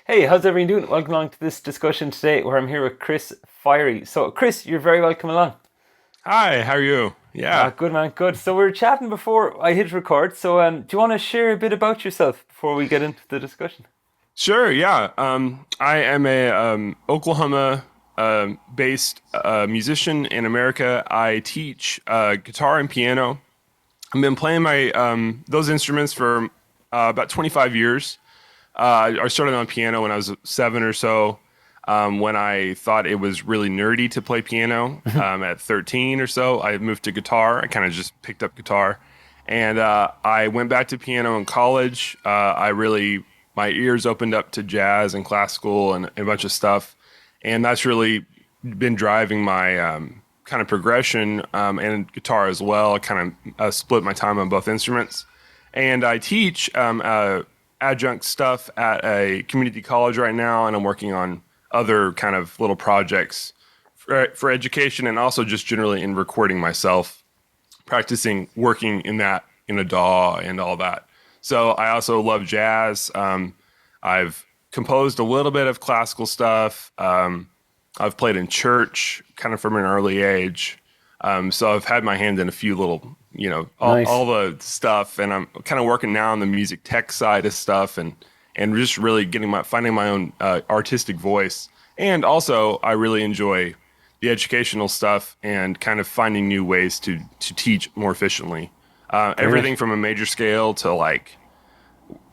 Hey, how's everyone doing? Welcome along to this discussion today where I'm here with Chris Firey. So, Chris, you're very welcome along. Hi, how are you? Yeah, Good man, good. So, we were chatting before I hit record. So, do you want to share a bit about yourself before we get into the discussion? sure. Yeah, I am a Oklahoma based musician in America. I teach guitar and piano. I've been playing my those instruments for about 25 years. I started on piano when I was 7 or so. When I thought it was really nerdy to play piano at 13 or so, I moved to guitar. I kind of just picked up guitar, and I went back to piano in college. My ears opened up to jazz and classical and a bunch of stuff, and that's really been driving my kind of progression and guitar as well. I kind of split my time on both instruments, and I teach adjunct stuff at a community college right now, and I'm working on other kind of little projects for education and also just generally in recording myself, practicing working in that in a DAW and all that. So I also love jazz. I've composed a little bit of classical stuff. I've played in church kind of from an early age. So I've had my hand in a few little, Nice. all the stuff, and I'm kind of working now on the music tech side of stuff, and just really finding my own artistic voice. And also, I really enjoy the educational stuff and kind of finding new ways to teach more efficiently. Brilliant. Everything from a major scale to like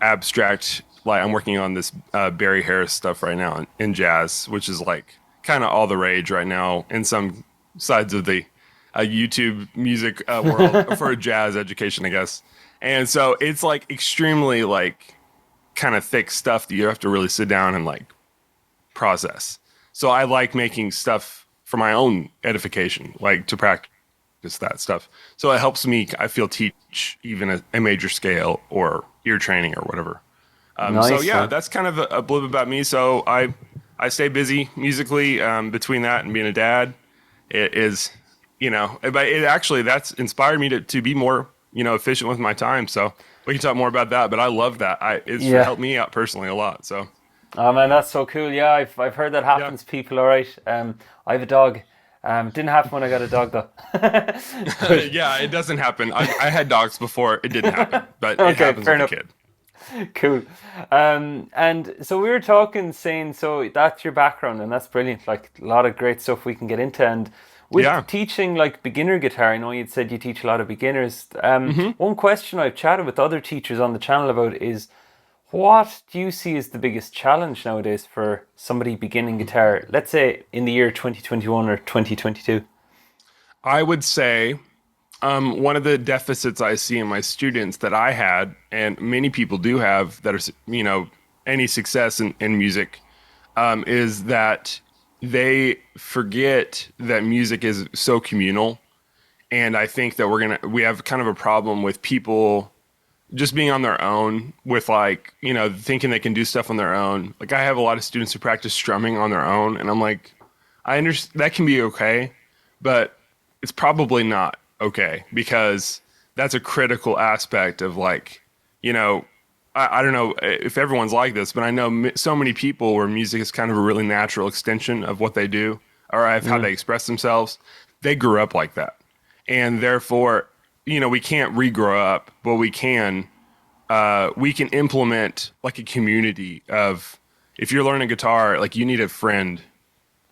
abstract. Like I'm working on this Barry Harris stuff right now in jazz, which is like kind of all the rage right now in some sides of the YouTube music world for jazz education, I guess. And so it's like extremely like kind of thick stuff that you have to really sit down and like process. So I like making stuff for my own edification, like to practice that stuff. So it helps me, I feel, teach even a major scale or ear training or whatever. So Nice, yeah, man. that's kind of a blip about me. So I stay busy musically between that and being a dad. It is, but it actually that's inspired me to be more efficient with my time. So we can talk more about that. But I love that. It's Yeah. helped me out personally a lot. So Oh man, that's so cool. Yeah, I've heard that yeah, happens to people. All right. I have a dog. Didn't happen when I got a dog though. But yeah, it doesn't happen. I had dogs before. It didn't happen, but it okay, happens fair with a enough. kid. Cool. And so we were talking, saying, so that's your background, and that's brilliant. Like a lot of great stuff we can get into. And with Yeah. teaching like beginner guitar, I know you'd said you teach a lot of beginners. hmm One question I've chatted with other teachers on the channel about is what do you see as the biggest challenge nowadays for somebody beginning guitar, let's say in the year 2021 or 2022? I would say one of the deficits I see in my students that I had, and many people do have that are, any success in music, is that they forget that music is so communal. And I think that we have kind of a problem with people just being on their own with like, thinking they can do stuff on their own. Like I have a lot of students who practice strumming on their own, and I'm like, I understand that can be okay, but it's probably not okay because that's a critical aspect of like, you know, I don't know if everyone's like this, but I know so many people where music is kind of a really natural extension of what they do or of how they express themselves. They grew up like that. And therefore, we can't regrow up, but we can implement like a community of if you're learning guitar, like you need a friend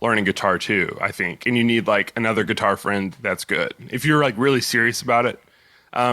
learning guitar too, I think. And you need like another guitar friend that's good. If you're like really serious about it,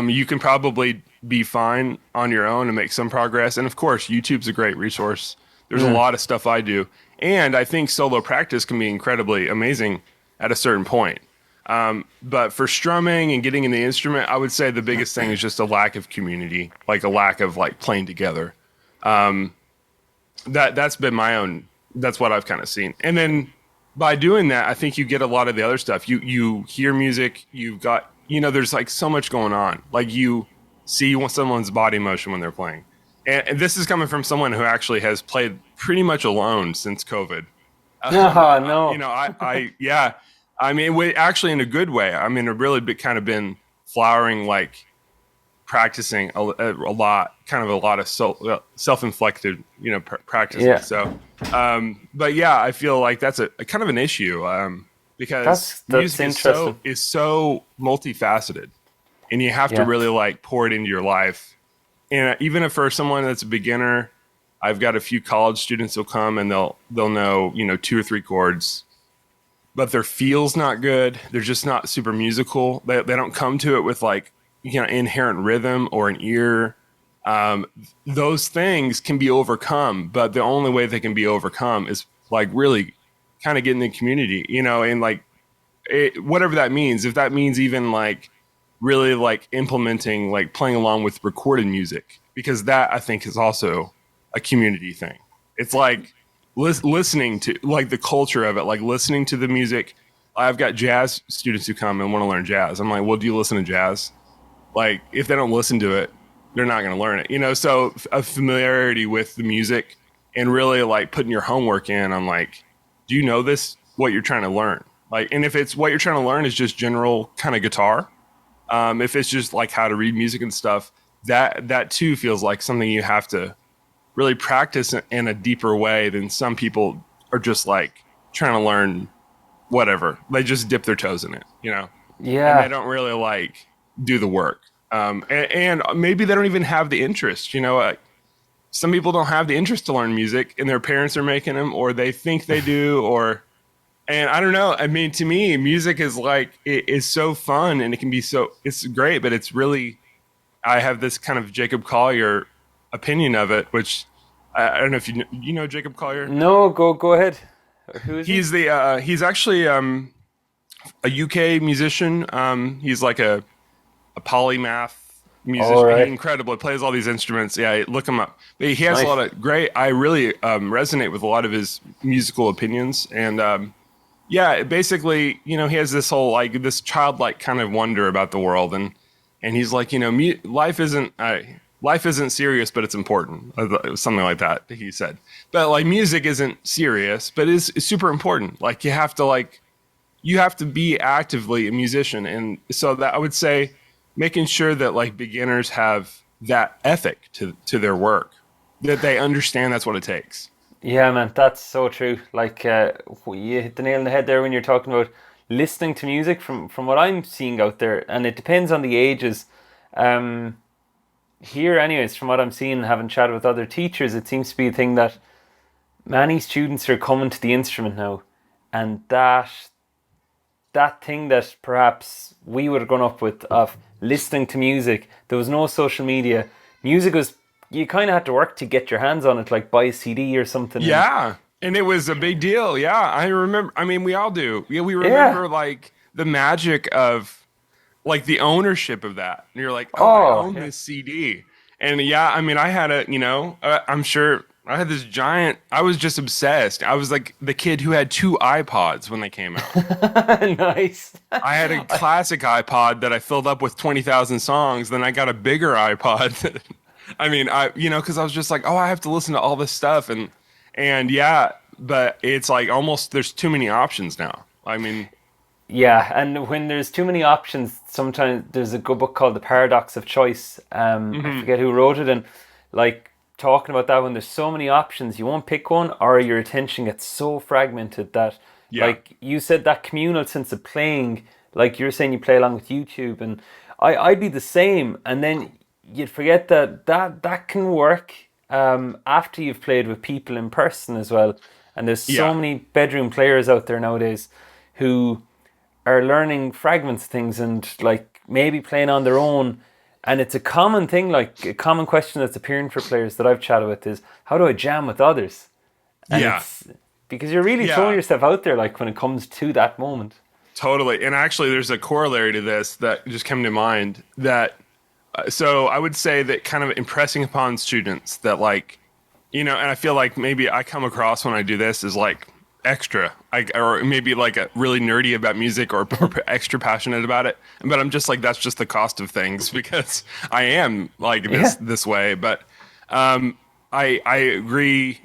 you can probably be fine on your own and make some progress. And of course, YouTube's a great resource. There's a lot of stuff I do. And I think solo practice can be incredibly amazing at a certain point. But for strumming and getting in the instrument, I would say the biggest thing is just a lack of community, like a lack of like playing together. That's been my own. That's what I've kind of seen. And then by doing that, I think you get a lot of the other stuff. You hear music. You've got there's like so much going on. Like you see someone's body motion when they're playing. And this is coming from someone who actually has played pretty much alone since COVID. Oh, no. Yeah. I mean, actually in a good way. I mean, it really kind of been flowering like practicing a lot, kind of a lot of self-inflicted, practicing. Yeah. So, but yeah, I feel like that's a kind of an issue, because That's music interesting. is so multifaceted, and you have to Yeah. really like pour it into your life. And even if for someone that's a beginner, I've got a few college students who'll come and they'll know, 2 or 3 chords, but their feel's not good. They're just not super musical. They don't come to it with like, inherent rhythm or an ear. Those things can be overcome, but the only way they can be overcome is like really kind of getting the community, and like whatever that means. If that means even like really like implementing, like playing along with recorded music, because that I think is also a community thing. It's like listening to like the culture of it, like listening to the music. I've got jazz students who come and want to learn jazz. I'm like, well, do you listen to jazz? Like, if they don't listen to it, they're not going to learn it. So a familiarity with the music and really like putting your homework in on like, do you know this, what you're trying to learn? Like, and if it's what you're trying to learn is just general kind of guitar, if it's just like how to read music and stuff, that too feels like something you have to really practice in a deeper way than some people are just like trying to learn whatever. They just dip their toes in it, and they Yeah. don't really like do the work. And maybe they don't even have the interest. Some people don't have the interest to learn music, and their parents are making them, or they think they do, and I don't know. I mean, to me, music is like it is so fun, and it can be it's great, but it's really I have this kind of Jacob Collier opinion of it, which I don't know if you know Jacob Collier. No, go ahead. Who is he? He's actually a UK musician. He's like a polymath All musician. He's right. incredible. He plays all these instruments. Yeah, look him up. But he has a lot Nice. of great. I really resonate with a lot of his musical opinions, and yeah, basically, he has this whole like this childlike kind of wonder about the world, and he's like, life isn't serious, but it's important, something like that. He said, but like music isn't serious, but is super important. Like you have to be actively a musician, and so that I would say making sure that like beginners have that ethic to their work, that they understand that's what it takes. Yeah, man, that's so true. Like, you hit the nail on the head there when you're talking about listening to music. From what I'm seeing out there, and it depends on the ages. Um, Here, anyways, from what I'm seeing, having chatted with other teachers, it seems to be a thing that many students are coming to the instrument now, and that thing that perhaps we would have grown up with of listening to music. There was no social media. Music was you kind of had to work to get your hands on it, like buy a CD or something. And Yeah. And it was a big deal. Yeah. I remember. I mean, we all do. Yeah. We yeah, remember like the magic of like the ownership of that. And you're like, oh, I oh own yeah, this CD. And yeah, I mean, I had I'm sure I had this giant, I was just obsessed. I was like the kid who had 2 iPods when they came out. nice. I had a classic iPod that I filled up with 20,000 songs. Then I got a bigger iPod. I mean, because I was just like, oh, I have to listen to all this stuff, and yeah, but it's like almost there's too many options now. I mean, Yeah, and when there's too many options, sometimes there's a good book called The Paradox of Choice. I hmm forget who wrote it, and like talking about that when there's so many options, you won't pick one, or your attention gets so fragmented that, yeah, like you said, that communal sense of playing, like you're saying, you play along with YouTube, and I'd be the same, and then you'd forget that can work after you've played with people in person as well. And there's so yeah, many bedroom players out there nowadays who are learning fragments of things and like maybe playing on their own. And it's a common thing, like a common question that's appearing for players that I've chatted with is, how do I jam with others? And yeah, it's because you're really throwing yeah. yourself out there, like when it comes to that moment. Totally. And actually, there's a corollary to this that just came to mind that, so I would say that kind of impressing upon students that, like, and I feel like maybe I come across when I do this is like extra, or maybe like a really nerdy about music or extra passionate about it. But I'm just like, that's just the cost of things because I am like Yeah. this way. But I agree,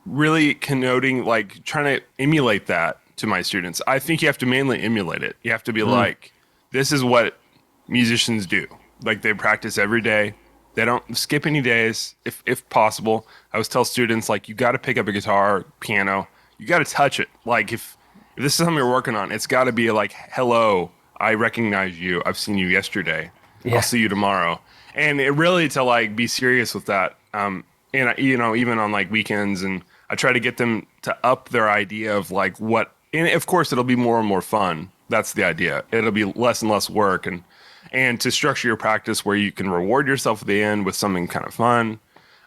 really connoting like trying to emulate that to my students. I think you have to mainly emulate it. You have to be like, this is what musicians do. Like they practice every day. They don't skip any days if possible. I always tell students like you got to pick up a guitar, piano. You got to touch it. Like if this is something you're working on, it's got to be like, hello, I recognize you. I've seen you yesterday. I'll Yeah. see you tomorrow. And it really to like be serious with that. And even on like weekends, and I try to get them to up their idea of like what. And of course, it'll be more and more fun. That's the idea. It'll be less and less work, and to structure your practice where you can reward yourself at the end with something kind of fun.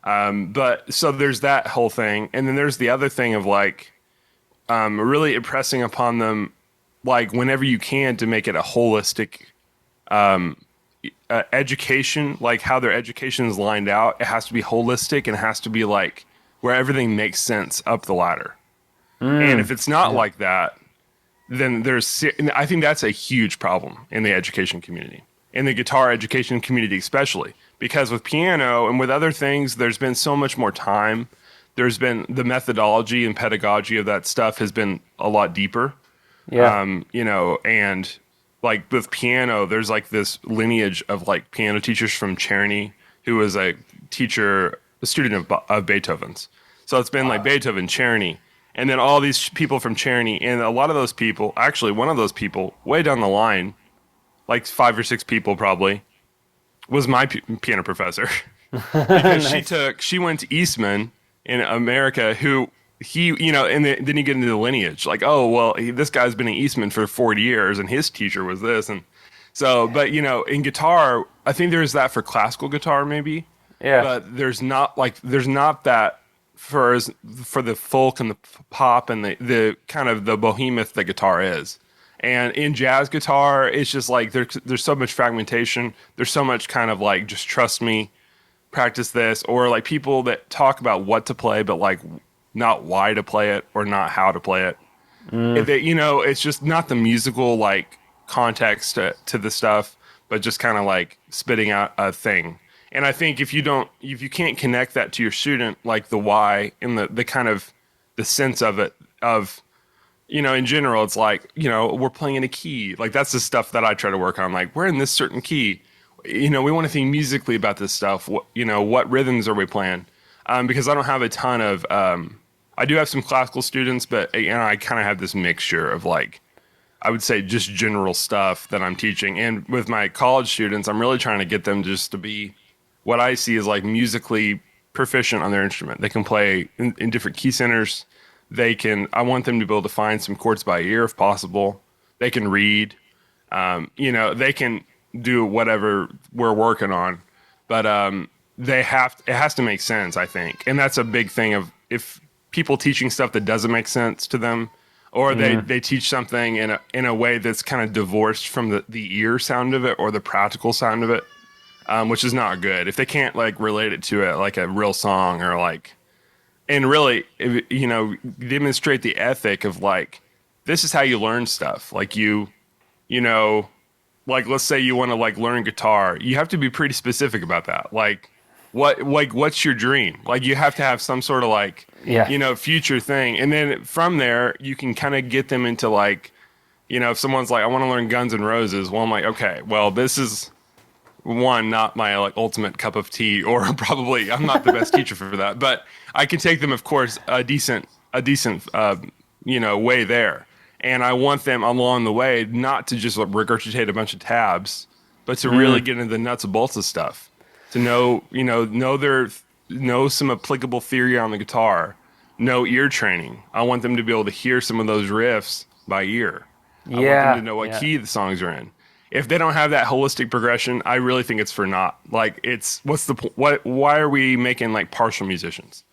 But so there's that whole thing, and then there's the other thing of like really impressing upon them, like whenever you can, to make it a holistic education, like how their education is lined out. It has to be holistic and it has to be like where everything makes sense up the ladder. And if it's not like that, then I think that's a huge problem in the education community, in the guitar education community especially, because with piano and with other things, there's been so much more time. There's been the methodology and pedagogy of that stuff has been a lot deeper. Yeah. And like with piano, there's like this lineage of like piano teachers from Czerny, who was a student of Beethoven's. So it's been like Beethoven, Czerny, and then all these people from Czerny, and a lot of those people, actually one of those people way down the line, like 5 or 6 people probably, was my piano professor. Because Nice. she went to Eastman in America, who and then you get into the lineage, like, oh, well, this guy's been in Eastman for 40 years and his teacher was this. And so, but in guitar, I think there's that for classical guitar maybe, Yeah. but there's not that for the folk and the pop and the kind of the behemoth that guitar is. And in jazz guitar, it's just like there's so much fragmentation. There's so much kind of like, just trust me, practice this, or like people that talk about what to play, but like not why to play it or not how to play it. It's just not the musical like context to the stuff, but just kind of like spitting out a thing. And I think if you can't connect that to your student, like the why and the kind of the sense of it, of in general, it's like, we're playing in a key. Like that's the stuff that I try to work on. Like we're in this certain key. We want to think musically about this stuff. What rhythms are we playing? Because I don't have a ton of, I do have some classical students, but I kind of have this mixture of like, I would say just general stuff that I'm teaching. And with my college students, I'm really trying to get them just to be what I see as like musically proficient on their instrument. They can play in different key centers. I want them to be able to find some chords by ear if possible. They can read, they can do whatever we're working on, but it has to make sense, I think. And that's a big thing of if people teaching stuff that doesn't make sense to them, or they teach something in a way that's kind of divorced from the ear sound of it or the practical sound of it, which is not good. If they can't like relate it to it like a real song or like, and really, demonstrate the ethic of like, this is how you learn stuff. Like like let's say you want to like learn guitar, you have to be pretty specific about that. Like what's your dream? Like you have to have some sort of like, Yeah. future thing. And then from there, you can kind of get them into like, if someone's like, I want to learn Guns N' Roses. Well, I'm like, okay, well, this is one, not my like ultimate cup of tea, or probably I'm not the best teacher for that, but I can take them, of course, a decent, way there. And I want them along the way not to just like, regurgitate a bunch of tabs, but to really get into the nuts and bolts of stuff, to know some applicable theory on the guitar, know ear training. I want them to be able to hear some of those riffs by ear. I want them to Yeah. know what Yeah. key the songs are in. If they don't have that holistic progression, I really think it's for naught. Like why are we making like partial musicians?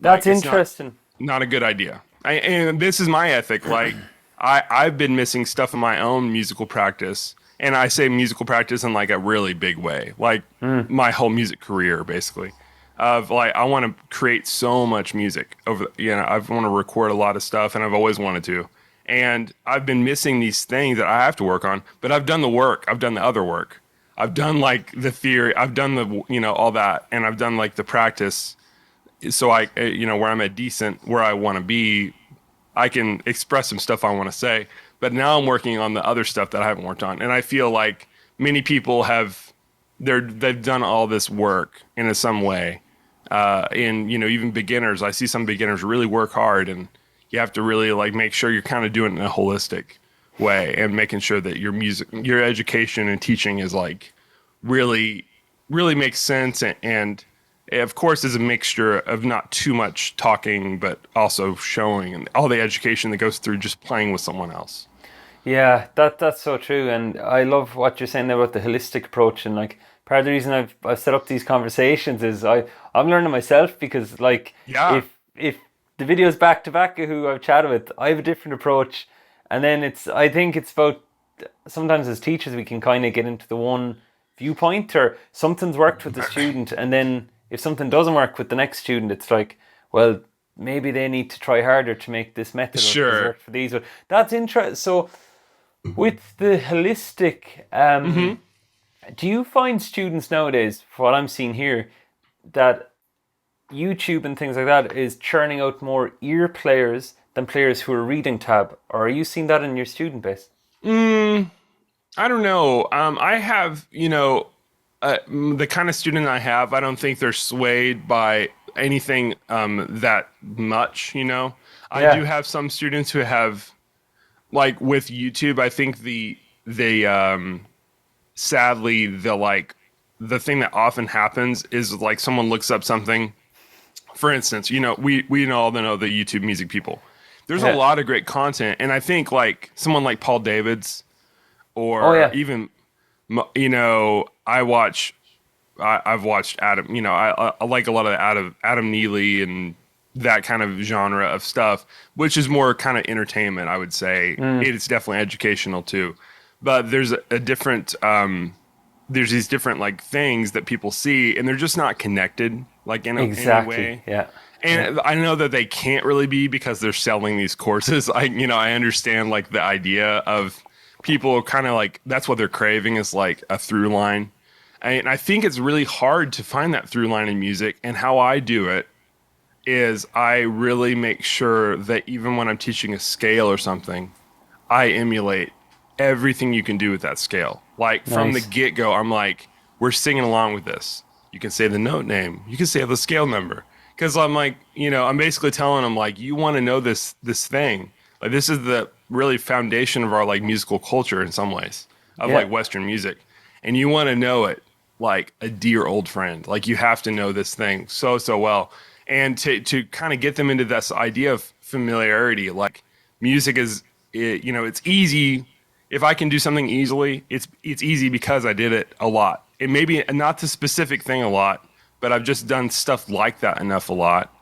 Like That's it's interesting. not a good idea. And this is my ethic. Like I've been missing stuff in my own musical practice, and I say musical practice in like a really big way, like my whole music career, basically. Of like, I want to create so much music I want to record a lot of stuff, and I've always wanted to. And I've been missing these things that I have to work on, but I've done the work. I've done the other work. I've done like the theory. I've done all that, and I've done like the practice. So where I'm at decent, where I want to be, I can express some stuff I want to say. But now I'm working on the other stuff that I haven't worked on. And I feel like many people have they've done all this work in some way. And even beginners, I see some beginners really work hard, and you have to really like make sure you're kind of doing it in a holistic way and making sure that your education and teaching is like really, really makes sense. And of course is a mixture of not too much talking, but also showing and all the education that goes through just playing with someone else. Yeah, that's so true, and I love what you're saying there about the holistic approach. And like part of the reason I've set up these conversations is I'm learning myself, because like Yeah, if the videos back to back of who I've chatted with, I have a different approach, and then I think it's about, sometimes as teachers we can kind of get into the one viewpoint, or something's worked with the student, and then if something doesn't work with the next student, it's like, well, maybe they need to try harder to make this method sure. work for these. But that's interesting. So with the holistic, do you find students nowadays, for what I'm seeing here, that YouTube and things like that is churning out more ear players than players who are reading tab? Or are you seeing that in your student base? I don't know. I have, the kind of student I have, I don't think they're swayed by anything that much, I do Yeah, have some students who have, like with YouTube, I think sadly, the thing that often happens is like someone looks up something. For instance, we all know the YouTube music people. There's a yeah. lot of great content, and I think like someone like Paul Davids, Oh or yeah, even I've watched Adam. I like a lot of Adam Neely and that kind of genre of stuff, which is more kind of entertainment. I would say it's definitely educational too, but there's a different there's these different like things that people see, and they're just not connected like in a exactly. way. Yeah, yeah, And I know that they can't really be because they're selling these courses. I understand like the idea of people kind of like that's what they're craving is like a through line. And I think it's really hard to find that through line in music. And how I do it is I really make sure that even when I'm teaching a scale or something, I emulate everything you can do with that scale. Like from the nice. get go, I'm like, we're singing along with this. You can say the note name. You can say the scale number. Because I'm like, I'm basically telling them like, you want to know this thing. Like this is the really foundation of our like musical culture in some ways of Yeah, like Western music, and you want to know it like a dear old friend. Like you have to know this thing so well, and to kind of get them into this idea of familiarity. Like music it's easy. If I can do something easily, it's easy because I did it a lot. It may be not the specific thing a lot, but I've just done stuff like that enough a lot.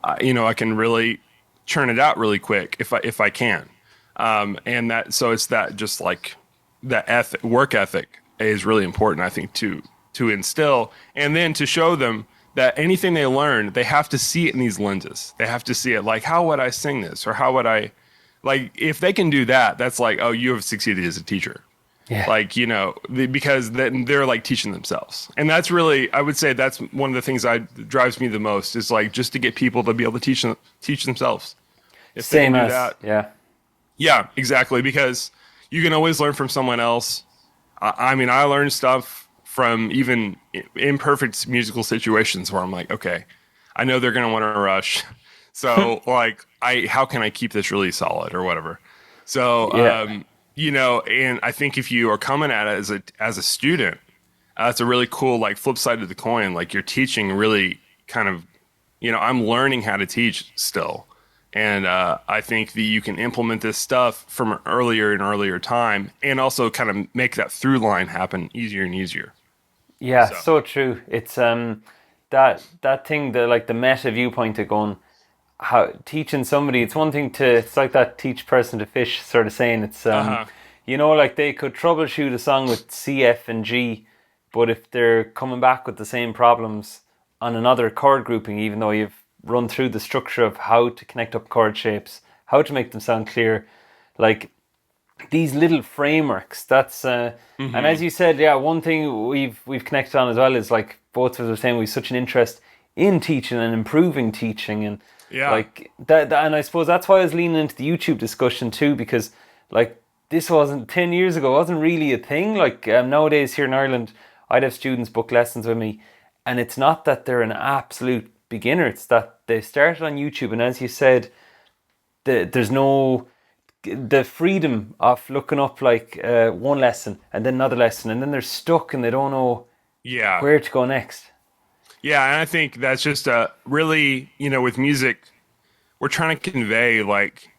I can really churn it out really quick if I can. And that so it's that just like that work ethic is really important, I think, to instill, and then to show them that anything they learn, they have to see it in these lenses. They have to see it like, how would I sing this, or how would I, like, if they can do that, that's like, oh, you have succeeded as a teacher. yeah. Like, because then they're like teaching themselves. And that's really, I would say that's one of the things that drives me the most is like just to get people to be able to teach themselves. If they can Same do as, that, yeah. yeah, exactly. Because you can always learn from someone else. I mean, I learned stuff from even imperfect musical situations where I'm like, okay, I know they're going to want to rush. So like, how can I keep this really solid or whatever? So, Yeah. and I think if you are coming at it as a student, that's a really cool, like flip side of the coin. Like you're teaching really kind of, I'm learning how to teach still. And I think that you can implement this stuff from an earlier and earlier time, and also kind of make that through line happen easier and easier. Yeah, So, so true. It's that thing, the like the meta viewpoint of going, how teaching somebody, it's one thing to, it's like that teach person to fish sort of saying. It's uh-huh. like they could troubleshoot a song with C, F, and G, but if they're coming back with the same problems on another chord grouping, even though you've run through the structure of how to connect up chord shapes, how to make them sound clear, like these little frameworks. That's and Hmm. as you said, yeah, one thing we've connected on as well is like both of us are saying we've such an interest in teaching and improving teaching, and Yeah. like that, and I suppose that's why I was leaning into the YouTube discussion too, because like this wasn't 10 years ago, wasn't really a thing. Like nowadays here in Ireland, I'd have students book lessons with me, and it's not that they're an absolute beginner, it's that they started on YouTube, and as you said, there's no the freedom of looking up like one lesson and then another lesson, and then they're stuck and they don't know Yeah. where to go next. Yeah, and I think that's just really, with music, we're trying to convey, like,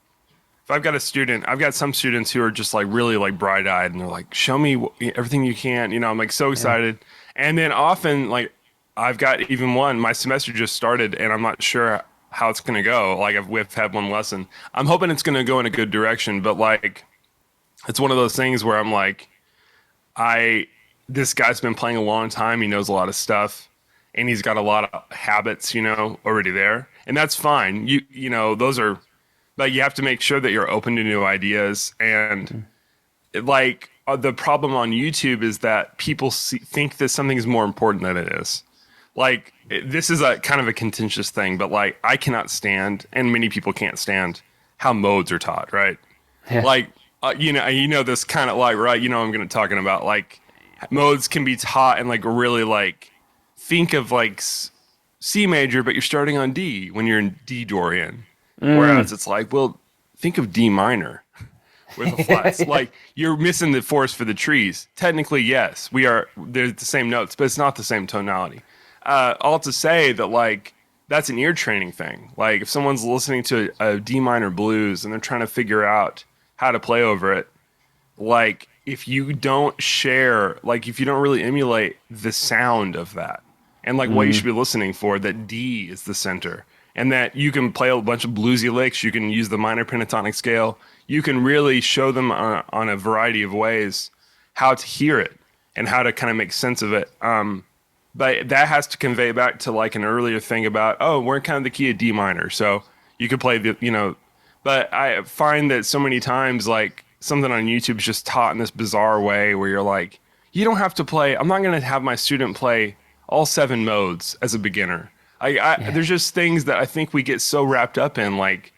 if I've got a student, I've got some students who are just like really like bright-eyed, and they're like, show me everything you can. I'm like so excited. And then often, like, I've got even one, my semester just started and I'm not sure how it's going to go. Like, we've had one lesson. I'm hoping it's going to go in a good direction, but like, it's one of those things where I'm like, this guy's been playing a long time. He knows a lot of stuff. And he's got a lot of habits, already there. And that's fine. Those are, but you have to make sure that you're open to new ideas. And the problem on YouTube is that people think that something's more important than it is. Like, this is a kind of a contentious thing, but like, I cannot stand, and many people can't stand, how modes are taught, right? Yeah. Like, this kind of like, right, I'm going to talking about, like, modes can be taught and like really like, think of like C major, but you're starting on D when you're in D Dorian. Whereas it's like, well, think of D minor with the flats. Like, you're missing the forest for the trees. Technically, yes, they're the same notes, but it's not the same tonality. All to say that, like, that's an ear training thing. Like, if someone's listening to a D minor blues and they're trying to figure out how to play over it, like, if you don't share, like, if you don't really emulate the sound of that, and like what you should be listening for, that D is the center, and that you can play a bunch of bluesy licks, you can use the minor pentatonic scale, you can really show them on a variety of ways how to hear it and how to kind of make sense of it. But that has to convey back to like an earlier thing about, we're in kind of the key of D minor, so you could play but I find that so many times, like, something on YouTube is just taught in this bizarre way where you're like, you don't have to play, I'm not going to have my student play all 7 modes as a beginner. There's just things that I think we get so wrapped up in. Like,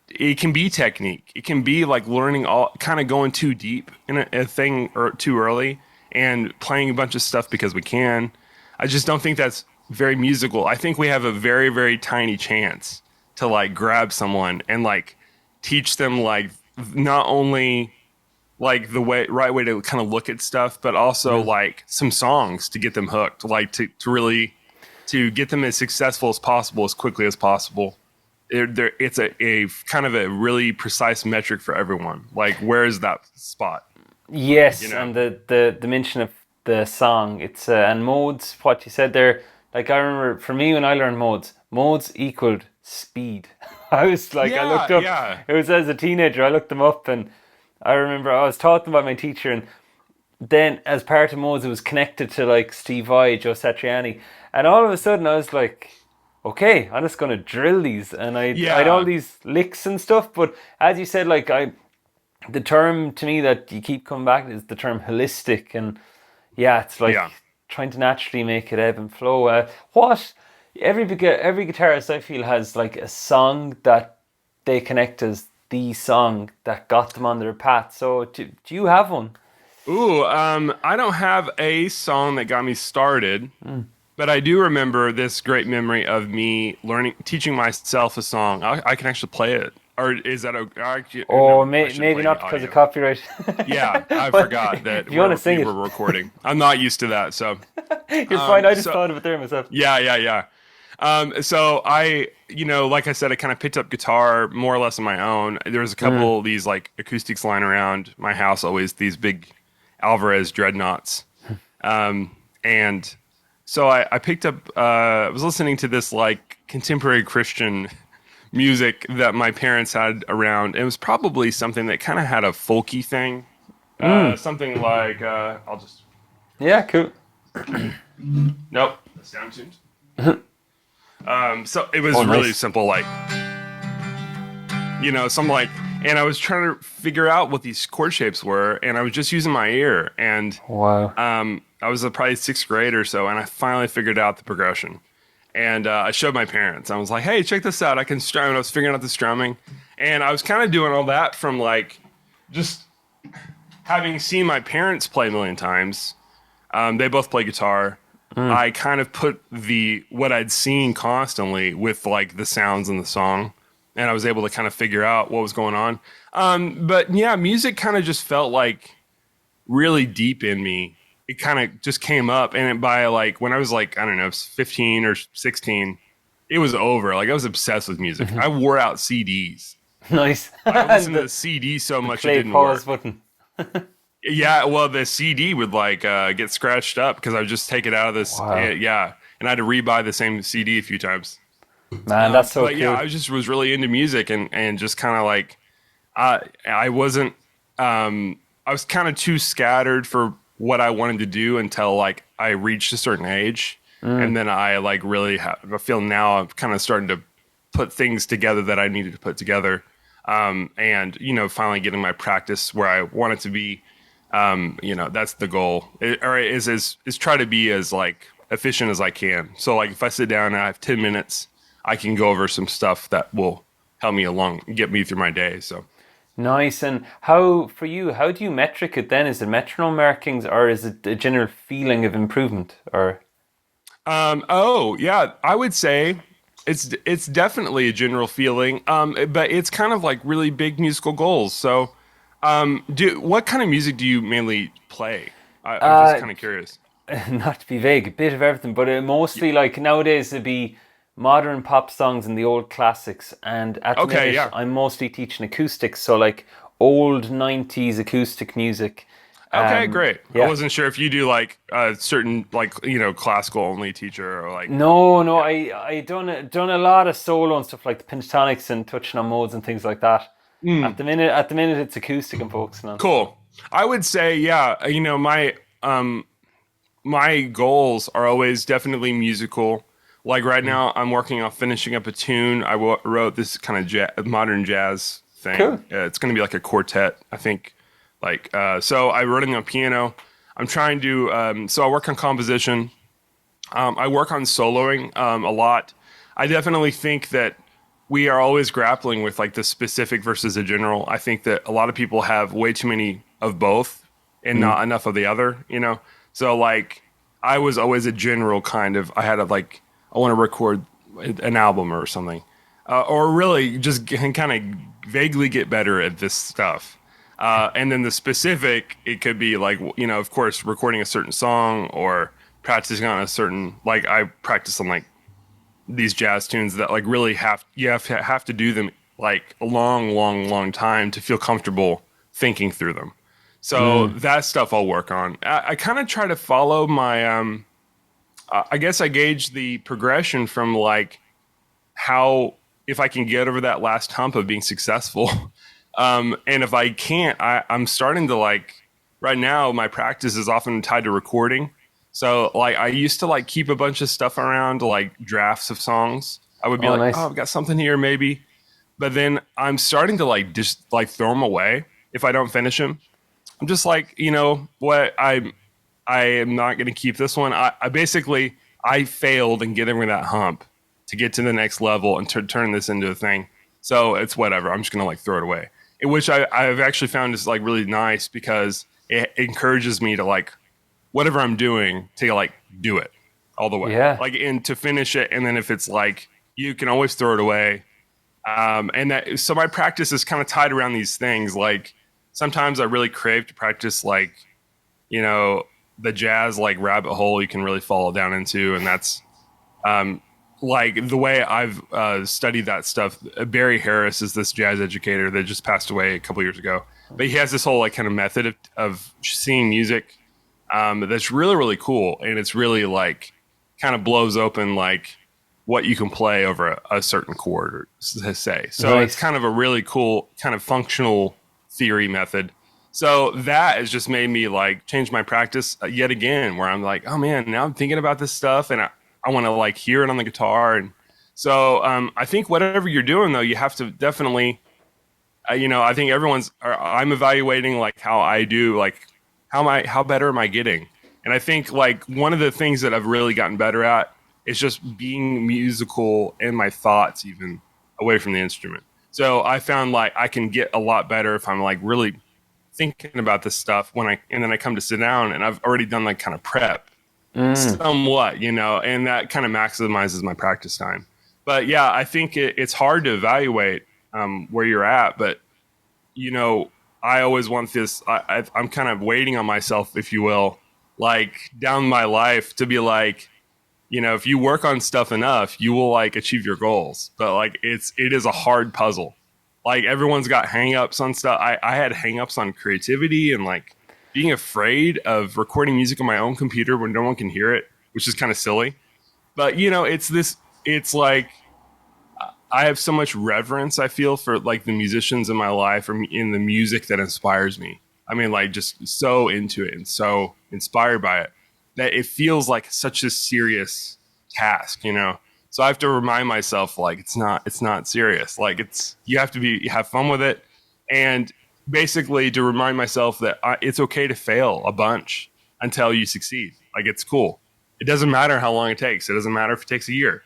it can be technique. It can be like learning kind of going too deep in a thing or too early and playing a bunch of stuff because we can. I just don't think that's very musical. I think we have a very, very tiny chance to like grab someone and like teach them like not only like the right way to kind of look at stuff, but also like some songs to get them hooked, like to really to get them as successful as possible, as quickly as possible. It's a kind of a really precise metric for everyone. Like, where is that spot? Yes, and the mention of the song, it's and modes, what you said there, like, I remember for me when I learned modes equaled speed. I was like, I looked up, it was as a teenager, I looked them up, and I remember I was taught them by my teacher, and then as part of modes it was connected to like Steve Vai, Joe Satriani, and all of a sudden I was like, okay, I'm just going to drill these, and I had all these licks and stuff. But as you said, like, the term to me that you keep coming back is the term holistic, and it's like trying to naturally make it ebb and flow. Every guitarist, I feel, has like a song that they connect as the song that got them on their path. So do you have one? Ooh, I don't have a song that got me started, but I do remember this great memory of me teaching myself a song. I can actually play it. Or is that maybe not because of copyright. Yeah, I forgot that you want to sing we're recording. I'm not used to that, so you're fine. I just thought of it there myself. Yeah. So I, like I said, I kind of picked up guitar more or less on my own. There was a couple of these like acoustics lying around my house, always these big Alvarez dreadnoughts. And so I picked up, I was listening to this like contemporary Christian music that my parents had around. It was probably something that kind of had a folky thing. Something like, I'll just... Yeah, cool. Nope, that's down tuned. So it was really simple, like, some like, and I was trying to figure out what these chord shapes were, and I was just using my ear, and I was probably 6th grade or so, and I finally figured out the progression, and I showed my parents. I was like, hey, check this out, I can strum, and I was figuring out the strumming, and I was kind of doing all that from like, just having seen my parents play a million times. They both play guitar. Mm. I kind of put what I'd seen constantly with like the sounds in the song, and I was able to kind of figure out what was going on. But yeah, music kind of just felt like really deep in me. It kind of just came up, and by like when I was like, I don't know, 15 or 16, it was over. Like I was obsessed with music. I wore out CDs. Nice. I listened to the, the CD so the much it play didn't pause work. button. Yeah, well, the CD would like get scratched up because I would just take it out of this. Wow. Yeah, and I had to rebuy the same CD a few times. Man, that's so But yeah, cool. I just was really into music and just kind of like I wasn't I was kind of too scattered for what I wanted to do until like I reached a certain age, and then I like really I feel now I'm kind of starting to put things together that I needed to put together, and finally getting my practice where I want it to be. That's the goal. Or is try to be as like efficient as I can. So like if I sit down and I have 10 minutes, I can go over some stuff that will help me along, get me through my day. So, Nice. And how, for you, how do you metric it then? Is it metronome markings or is it a general feeling of improvement? Or, oh yeah, I would say it's definitely a general feeling. But it's kind of like really big musical goals. So, what kind of music do you mainly play? I'm just uh, kind of curious. not to be vague, a bit of everything, but mostly like nowadays it'd be modern pop songs and the old classics. And at the Okay, minute, yeah. I'm mostly teaching acoustics, so like old 90s acoustic music. Okay, great. I Yeah. wasn't sure if you do like a certain like classical only teacher or like No, no, yeah. I done a lot of solo and stuff like the pentatonics and touching on modes and things like that. At the minute, it's acoustic I'm focusing on. Cool. I would say yeah. My goals are always definitely musical. Like right now, I'm working on finishing up a tune. Wrote this kind of modern jazz thing. Cool. It's going to be like a quartet, I think. So I'm running on piano. I'm trying to. So I work on composition. I work on soloing a lot. I definitely think that we are always grappling with like the specific versus the general. I think that a lot of people have way too many of both and not enough of the other, you know? So like I was always a general kind of, I had a like, I want to record an album or something. Or really just kind of vaguely get better at this stuff. And then the specific, it could be like, of course, recording a certain song or practicing on a certain, like I practice on like these jazz tunes that like really have to do them like a long, long, long time to feel comfortable thinking through them. So that stuff I'll work on. I kind of try to follow my, I guess I gauge the progression from like how if I can get over that last hump of being successful. And if I can't, I'm starting to like right now my practice is often tied to recording. So like I used to like keep a bunch of stuff around like drafts of songs. I would be Oh, like, oh, nice. I've got something here maybe. But then I'm starting to like just like throw them away if I don't finish them. I'm just like, you know what, I am not going to keep this one. I basically I failed in getting over that hump to get to the next level and to turn this into a thing. So it's whatever. I'm just going to like throw it away. Which I've actually found is like really nice because it encourages me to like whatever I'm doing to like do it all the way, Yeah. like and to finish it. And then if it's like you can always throw it away. And that so my practice is kind of tied around these things. Like sometimes I really crave to practice like you know the jazz like rabbit hole you can really fall down into, and that's um, like the way I've studied that stuff. Barry Harris is this jazz educator that just passed away a couple years ago, but he has this whole like kind of method of seeing music that's really really cool, and it's really like kind of blows open like what you can play over a certain chord or to say. So it's Nice. kind of a really cool kind of functional theory method. So that has just made me like change my practice yet again, where I'm like, oh man, now I'm thinking about this stuff and I want to like hear it on the guitar. And so I think whatever you're doing though, you have to definitely, I think I'm evaluating like how I do, like how better am I getting? And I think like one of the things that I've really gotten better at is just being musical in my thoughts, even away from the instrument. So I found like I can get a lot better if I'm like really thinking about this stuff and then I come to sit down and I've already done like kind of prep somewhat, and that kind of maximizes my practice time. But yeah, I think it's hard to evaluate where you're at, but you know, I always want this. I'm kind of waiting on myself, if you will, like down my life to be like, if you work on stuff enough, you will like achieve your goals. But like it is a hard puzzle. Like everyone's got hangups on stuff. I had hangups on creativity and like being afraid of recording music on my own computer when no one can hear it, which is kind of silly. But it's like I have so much reverence, I feel, for like the musicians in my life or in the music that inspires me. I mean, like just so into it and so inspired by it that it feels like such a serious task. So I have to remind myself like it's not serious. Like you have to have fun with it, and basically to remind myself that it's okay to fail a bunch until you succeed. Like it's cool. It doesn't matter how long it takes. It doesn't matter if it takes a year.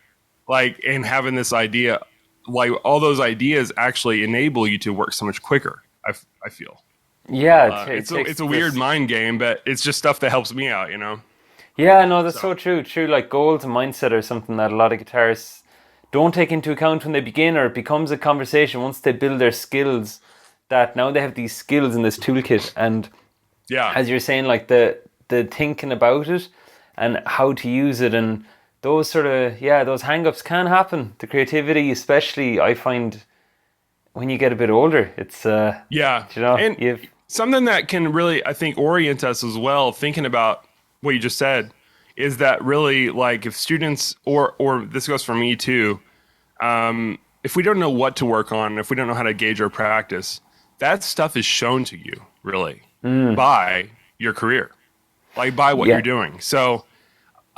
Like, and having this idea, like all those ideas actually enable you to work so much quicker. I feel. Yeah, It's a weird mind game, but it's just stuff that helps me out. Yeah, no, that's So so true. True, like goals and mindset are something that a lot of guitarists don't take into account when they begin, or it becomes a conversation once they build their skills. That now they have these skills in this toolkit, and yeah, as you're saying, like the thinking about it and how to use it, and those sort of those hang-ups can happen. The creativity, especially, I find when you get a bit older, it's yeah, and you've something that can really, I think, orient us as well. Thinking about what you just said is that really like if students or this goes for me too. If we don't know what to work on, if we don't know how to gauge our practice, that stuff is shown to you really by your career, like by what yeah you're doing. So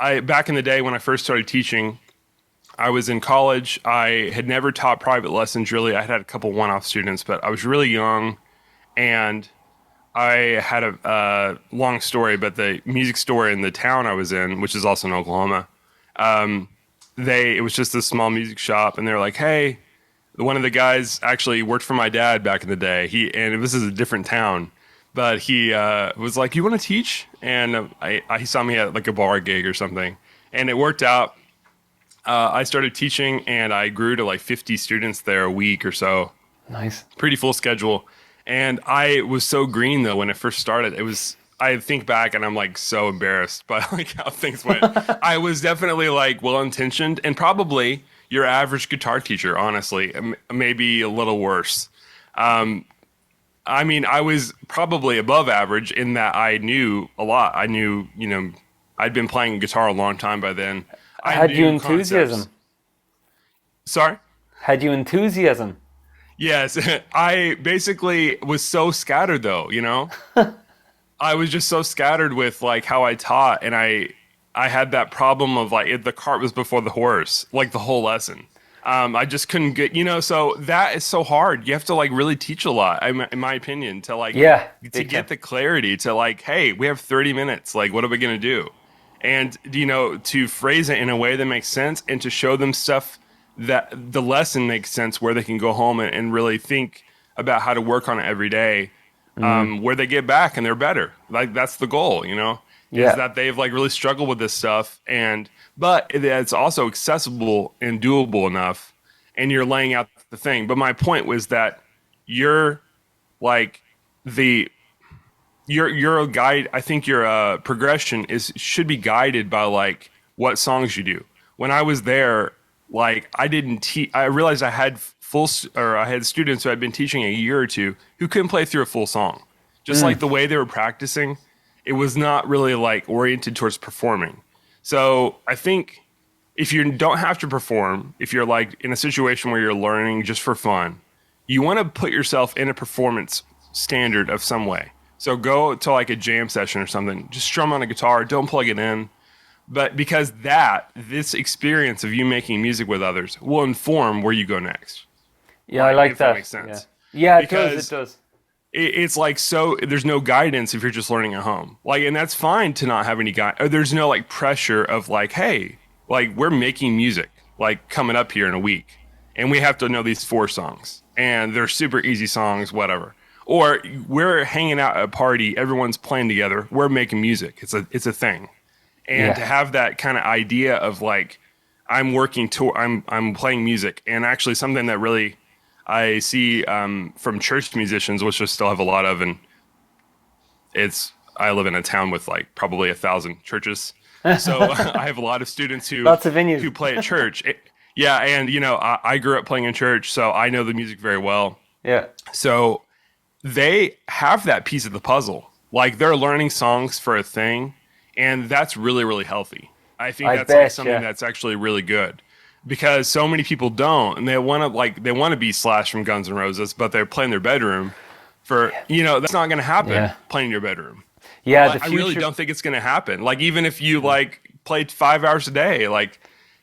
I back in the day when I first started teaching, I was in college. I had never taught private lessons really. I had a couple one-off students, but I was really young and I had a long story, but the music store in the town I was in, which is also in Oklahoma, it was just a small music shop, and they're like, "Hey, one of the guys actually worked for my dad back in the day. And this is a different town, but he was like, "You want to teach?" And he saw me at like a bar gig or something, and it worked out. I started teaching, and I grew to like 50 students there a week or so. nice. Pretty full schedule. And I was so green though when it first started. I think back and I'm like so embarrassed by like how things went. I was definitely like well intentioned and probably your average guitar teacher, honestly, maybe a little worse. I mean, I was probably above average in that I knew a lot. I knew, I'd been playing guitar a long time by then. I Had you knew concepts. enthusiasm? Sorry? Had you enthusiasm? Yes, I basically was so scattered though. I was just so scattered with like how I taught, and I had that problem of like the cart was before the horse, like the whole lesson. I just couldn't get. So that is so hard. You have to like really teach a lot, in my opinion, to like Yeah, to big time. get the clarity to like, hey, we have 30 minutes. Like, what are we gonna do? And to phrase it in a way that makes sense and to show them stuff that the lesson makes sense where they can go home and really think about how to work on it every day, where they get back and they're better. Like that's the goal, is Yeah, that they've like really struggled with this stuff but it's also accessible and doable enough and you're laying out the thing. But my point was that you're like the your guide. I think your progression should be guided by like what songs you do. When I was there, like I didn't teach. I realized I had I had students who had been teaching a year or two who couldn't play through a full song. Just like the way they were practicing, it was not really like oriented towards performing. So I think if you don't have to perform, if you're like in a situation where you're learning just for fun, you want to put yourself in a performance standard of some way. So go to like a jam session or something, just strum on a guitar, don't plug it in. But because this experience of you making music with others will inform where you go next. yeah, I Like, like if that that. makes Yeah, sense. yeah, it does. It Because does. it's like, so there's no guidance if you're just learning at home. Like, and that's fine to not have any guide. Or there's no like pressure of like, hey, like we're making music like coming up here in a week and we have to know these 4 songs and they're super easy songs, whatever. Or we're hanging out at a party, everyone's playing together, we're making music. It's a thing. And to have that kind of idea of like, I'm playing music, and actually something that really I see from church musicians, which I still have a lot of, and I live in a town with like probably 1,000 churches, so I have a lot of students Lots of venues. who play at church. Yeah, and I grew up playing in church, so I know the music very well. Yeah. So they have that piece of the puzzle. Like they're learning songs for a thing, and that's really, really healthy. I think that's like something that's actually really good, because so many people don't, and they want to be Slash from Guns N' Roses, but they're playing their bedroom that's not going to happen playing in your bedroom. Yeah, I really don't think it's going to happen. Like even if you like played 5 hours a day, like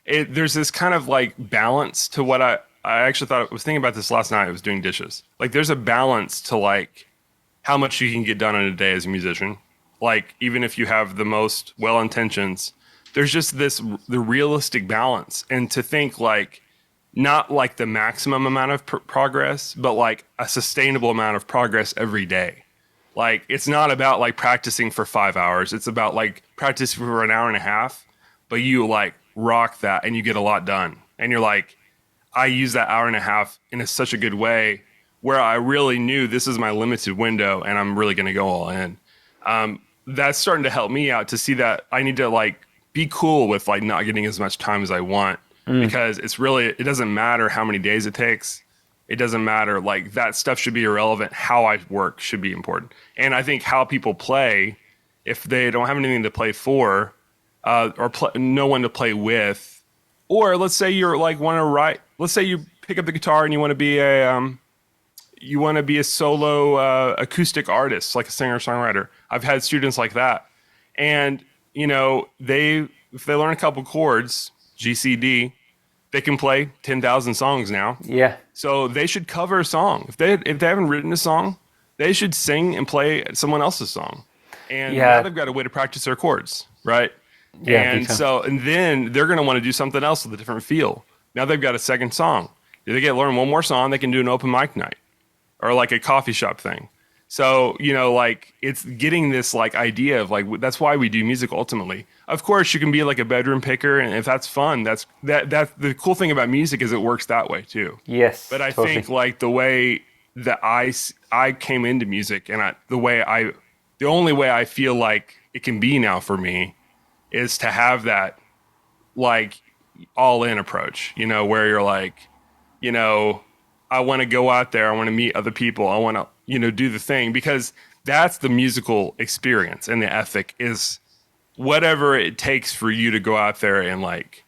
there's this kind of like balance to what I actually thought. I was thinking about this last night. I was doing dishes. Like there's a balance to like how much you can get done in a day as a musician. Like even if you have the most well intentions, there's just the realistic balance, and to think like not like the maximum amount of progress, but like a sustainable amount of progress every day. Like it's not about like practicing for 5 hours. It's about like practicing for an hour and a half, but you like rock that and you get a lot done. And you're like, I use that hour and a half in such a good way where I really knew this is my limited window and I'm really going to go all in. That's starting to help me out to see that I need to like be cool with like not getting as much time as I want, because it doesn't matter how many days it takes. It doesn't matter. Like that stuff should be irrelevant. How I work should be important. And I think how people play, if they don't have anything to play for, no one to play with, or let's say you're like want to write. Let's say you pick up the guitar and you want to be a solo acoustic artist, like a singer-songwriter. I've had students like that, and if they learn a couple chords, G, C, D, they can play 10,000 songs now. Yeah. So they should cover a song. If they haven't written a song, they should sing and play someone else's song. And now they've got a way to practice their chords, right? Yeah. And then they're going to want to do something else with a different feel. Now they've got a second song. If they get to learn one more song, they can do an open mic night or like a coffee shop thing. So, like it's getting this like idea of like, that's why we do music ultimately. Of course you can be like a bedroom picker, and if that's fun, that's the cool thing about music is it works that way too. Yes. But I think like the way that I came into music, and the only way I feel like it can be now for me is to have that like all in approach, where you're like, I want to go out there. I want to meet other people. I want to, do the thing, because that's the musical experience, and the ethic is whatever it takes for you to go out there and like,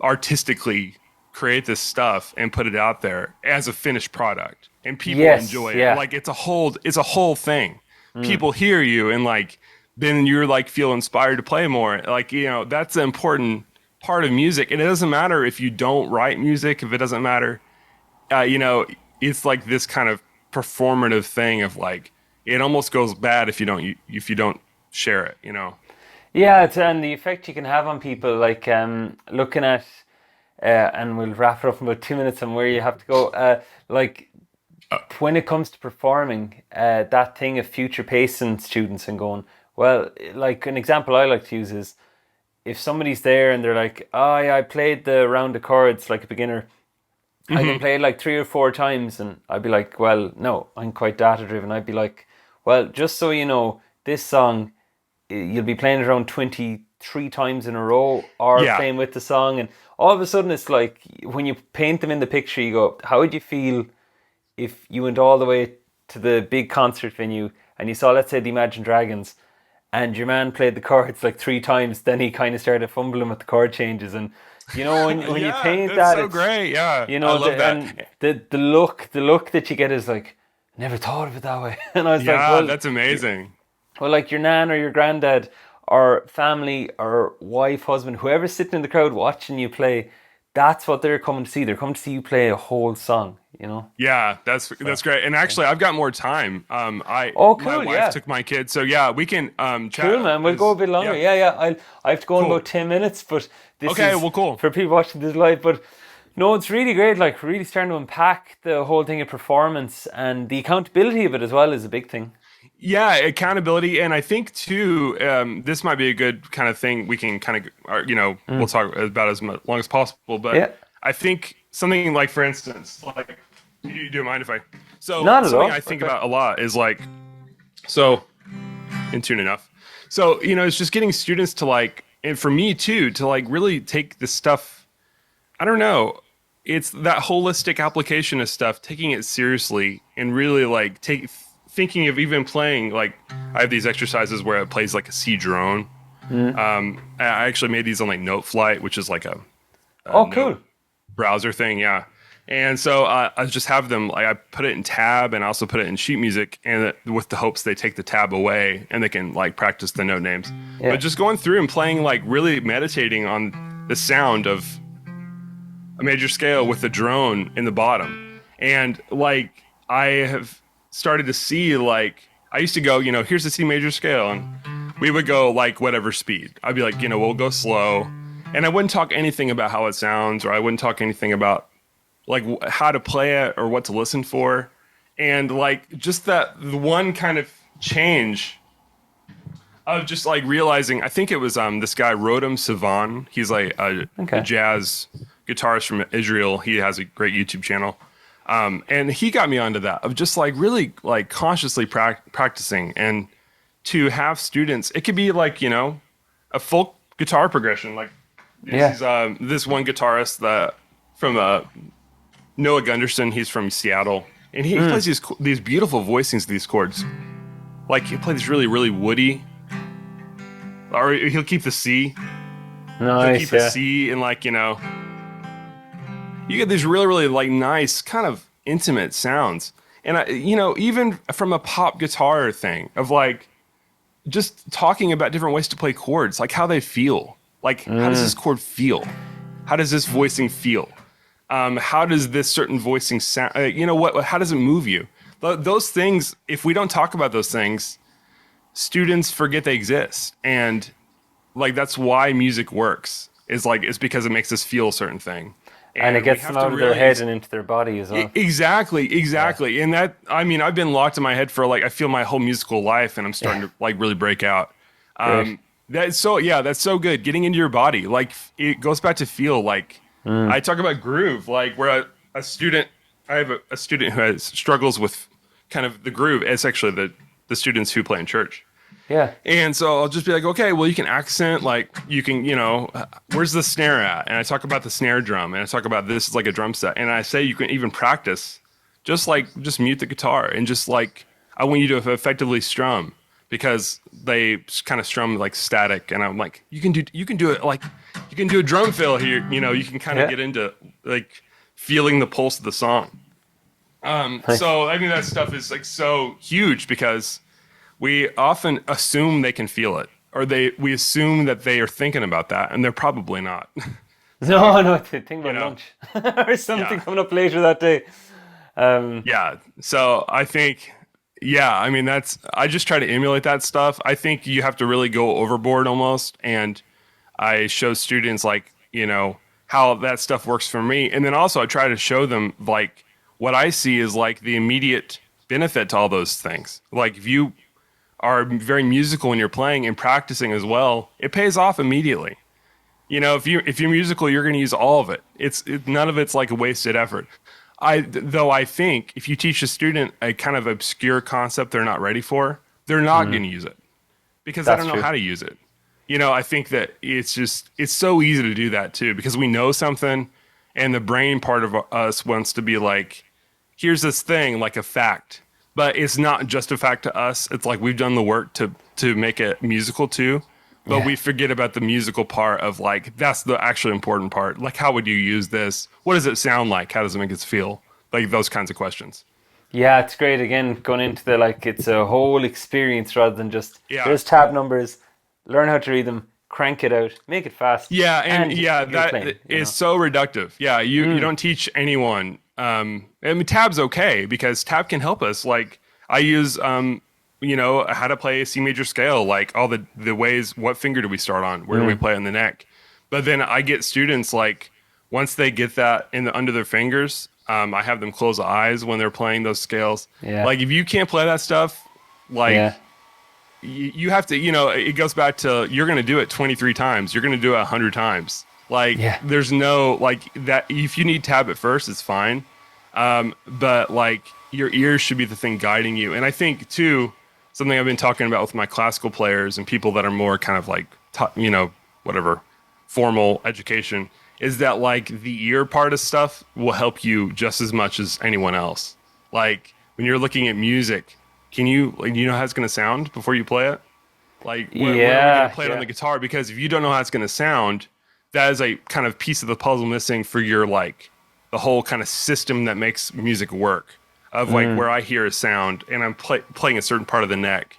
artistically create this stuff and put it out there as a finished product, and people enjoy it. Like it's a whole thing. People hear you, and like, then you're like feel inspired to play more. Like, that's an important part of music. And it doesn't matter if you don't write music, if it doesn't matter, it's like this kind of performative thing of like, it almost goes bad if you don't share it, Yeah, and the effect you can have on people, like looking at, and we'll wrap it up in about 2 minutes on where you have to go. When it comes to performing, that thing of future pacing students and going, well, like an example I like to use is if somebody's there and they're like, oh yeah, I played the round of chords like a beginner. I can play it like 3 or 4 times, and I'd be like, well, no, I'm quite data driven. I'd be like, well, just so you know, this song, you'll be playing it around 23 times in a row, or playing with the song, and all of a sudden it's like, when you paint them in the picture, you go, how would you feel if you went all the way to the big concert venue and you saw, let's say, the Imagine Dragons, and your man played the chords like 3 times, then he kind of started fumbling with the chord changes, and when you paint that, so great. Yeah, I love that. And the look that you get is like, never thought of it that way. And I was like, well, that's amazing. Well, like your nan or your granddad or family or wife, husband, whoever's sitting in the crowd watching you play, that's what they're coming to see. They're coming to see you play a whole song, Yeah, that's great. And actually, I've got more time. My wife took my kids, so we can chat. Cool, man. We'll go a bit longer. Yeah. I have to go in about 10 minutes, but this is cool. for people watching this live. But No, it's really great. Like really starting to unpack the whole thing of performance and the accountability of it as well is a big thing. Yeah, accountability, and I think too, this might be a good kind of thing we can kind of, we'll talk about as much, long as possible. But Yeah, I think something like, for instance, like, do you mind if I? So not at something all. I think Okay. about a lot is like, so in tune enough. So it's just getting students to like, and for me too, to like really take this stuff. I don't know. It's that holistic application of stuff, taking it seriously and really like thinking of even playing like I have these exercises where it plays like a C drone. I actually made these on like Note Flight, which is like a Oh, note cool. browser thing, yeah. And so I just have them like I put it in tab and I also put it in sheet music, and with the hopes they take the tab away and they can like practice the note names. But Yeah. just going through and playing like really meditating on the sound of a major scale with the drone in the bottom. And like I have started to see like I used to go, here's the C major scale, and we would go like whatever speed. I'd be like, we'll go slow. And I wouldn't talk anything about how it sounds, or I wouldn't talk anything about like how to play it or what to listen for. And like just that the one kind of change of just like realizing, I think it was this guy Rodham Sivan. He's like a Okay. jazz guitarist from Israel. He has a great YouTube channel, and he got me onto that of just like really like consciously practicing, and to have students. It could be like a folk guitar progression. Like Yeah. this one guitarist that from Noah Gunderson. He's from Seattle, and he plays these beautiful voicings of these chords. Like he'll play these really really woody, or he'll keep the C. He'll Nice. keep a Yeah. C, and like you get these really really like nice kind of intimate sounds. And even from a pop guitar thing of like just talking about different ways to play chords, like how they feel. Like how does this chord feel? How does this voicing feel? How does this certain voicing sound? What? How does it move you? Those things. If we don't talk about those things, students forget they exist, and like that's why music works. Is like it's because it makes us feel a certain thing, And it and we gets them have to out of their really head and into their body as well. exactly. And that I mean, I've been locked in my head for like I feel my whole musical life, and I'm starting to like really break out. Great. That's so good. Getting into your body, like it goes back to feel. Like I talk about groove, like where a student, I have a student who struggles with kind of the groove. It's actually the students who play in church. Yeah. And so I'll just be like, okay, well, you can accent, like you can, where's the snare at? And I talk about the snare drum, and I talk about this is like a drum set. And I say you can even practice, just mute the guitar and just like, I want you to effectively strum, because they kind of strum like static. And I'm like, you can do it like, you can do a drum fill here. You can kind of Yeah. get into like feeling the pulse of the song. Nice. So I mean, that stuff is like so huge because we often assume they can feel it, or we assume that they are thinking about that, and they're probably not. No, no. Think you about know, lunch or something yeah, coming up later that day. yeah. So I think, yeah, I mean, I just try to emulate that stuff. I think you have to really go overboard almost, and I show students like, how that stuff works for me, and then also I try to show them like what I see is like the immediate benefit to all those things. Like if you are very musical when you're playing and practicing as well, it pays off immediately. If you're musical, you're going to use all of it. None of it's like a wasted effort. I think if you teach a student a kind of obscure concept they're not ready for, they're not going to use it because they That's don't know true. how to use it. I think that it's so easy to do that too, because we know something, and the brain part of us wants to be like, here's this thing like a fact. But it's not just a fact to us. It's like we've done the work to make it musical too. But Yeah. we forget about the musical part of like, that's the actually important part. Like, how would you use this? What does it sound like? How does it make us feel? Like those kinds of questions. Yeah, it's great. Again, going into the like, it's a whole experience rather than just Yeah. there's tab numbers, learn how to read them, crank it out, make it fast, Yeah, and and yeah, you're that playing. is so reductive. Yeah, you don't teach anyone. I mean, tab's okay because tab can help us. Like I use, how to play a C major scale, like all the ways. What finger do we start on? Where do we play on the neck? But then I get students like, once they get that under their fingers, I have them close the eyes when they're playing those scales. Yeah. Like if you can't play that stuff, like Yeah. you have to, it goes back to you're going to do it 23 times. You're going to do it 100 times. Like Yeah. there's no like that. If you need tab at first, it's fine. But like your ears should be the thing guiding you. And I think too, something I've been talking about with my classical players and people that are more kind of like, whatever, formal education is that like the ear part of stuff will help you just as much as anyone else. Like when you're looking at music, can you, like, you know how it's going to sound before you play it? Like when are we going to play it on the guitar? Because if you don't know how it's going to sound, that is a kind of piece of the puzzle missing for your, like, the whole kind of system that makes music work of like where I hear a sound and I'm playing a certain part of the neck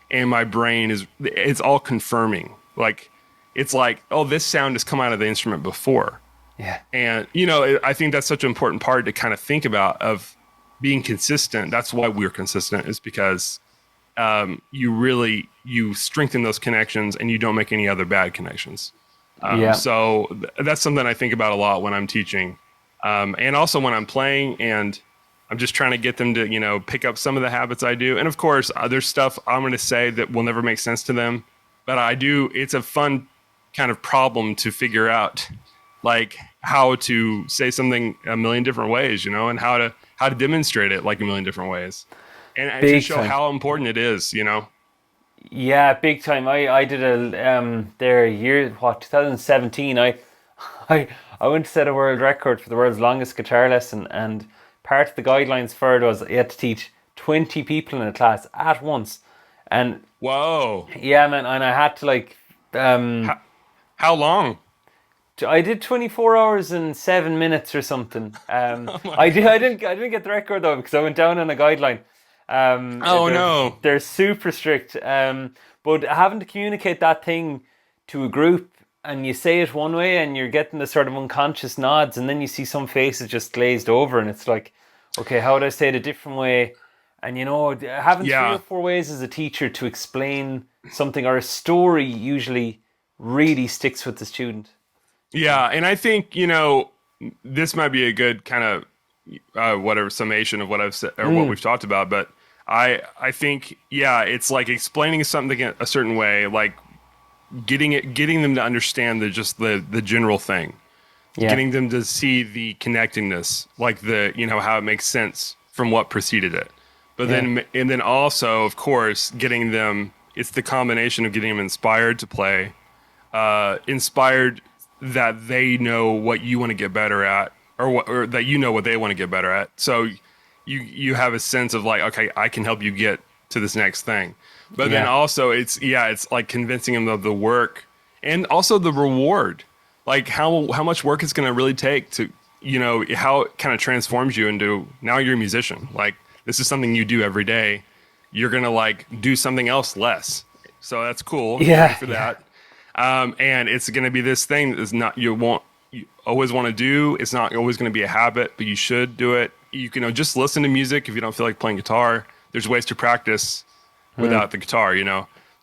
and my brain it's all confirming. Like, it's like, oh, this sound has come out of the instrument before. Yeah. And, I think that's such an important part to kind of think about of being consistent. That's why we're consistent, is because you strengthen those connections and you don't make any other bad connections. So that's something I think about a lot when I'm teaching. And also when I'm playing and I'm just trying to get them to, pick up some of the habits I do. And of course, there's stuff I'm going to say that will never make sense to them, but it's a fun kind of problem to figure out, like how to say something a million different ways, and how to demonstrate it like a million different ways. And to show how important it is, Yeah, big time. I did there year 2017. I went to set a world record for the world's longest guitar lesson, and part of the guidelines for it was you had to teach 20 people in a class at once. And whoa, yeah, man, and I had to like how long? I did 24 hours and 7 minutes or something. I didn't get the record though because I went down on a guideline. No, they're super strict. But having to communicate that thing to a group, and you say it one way and you're getting the sort of unconscious nods, and then you see some faces just glazed over and it's like, okay, how would I say it a different way? And having 3 or 4 ways as a teacher to explain something or a story usually really sticks with the student. Yeah, and I think, this might be a good kind of whatever summation of what I've said or what we've talked about, but I think, it's like explaining something a certain way, like getting them to understand the general thing, getting them to see the connectedness, like how it makes sense from what preceded it. But then also, of course, getting them, it's the combination of getting them inspired to play, inspired that they know what you want to get better at, or that what they want to get better at. So you have a sense of like, okay, I can help you get to this next thing. But then also it's like convincing them of the work and also the reward, like how much work it's going to really take to, how it kind of transforms you into, now you're a musician. Like this is something you do every day. You're going to like do something else less. So that's cool. Yeah. For that. And it's going to be this thing that is not, you always want to do. It's not always going to be a habit, but you should do it. You can just listen to music if you don't feel like playing guitar. There's ways to practice without the guitar,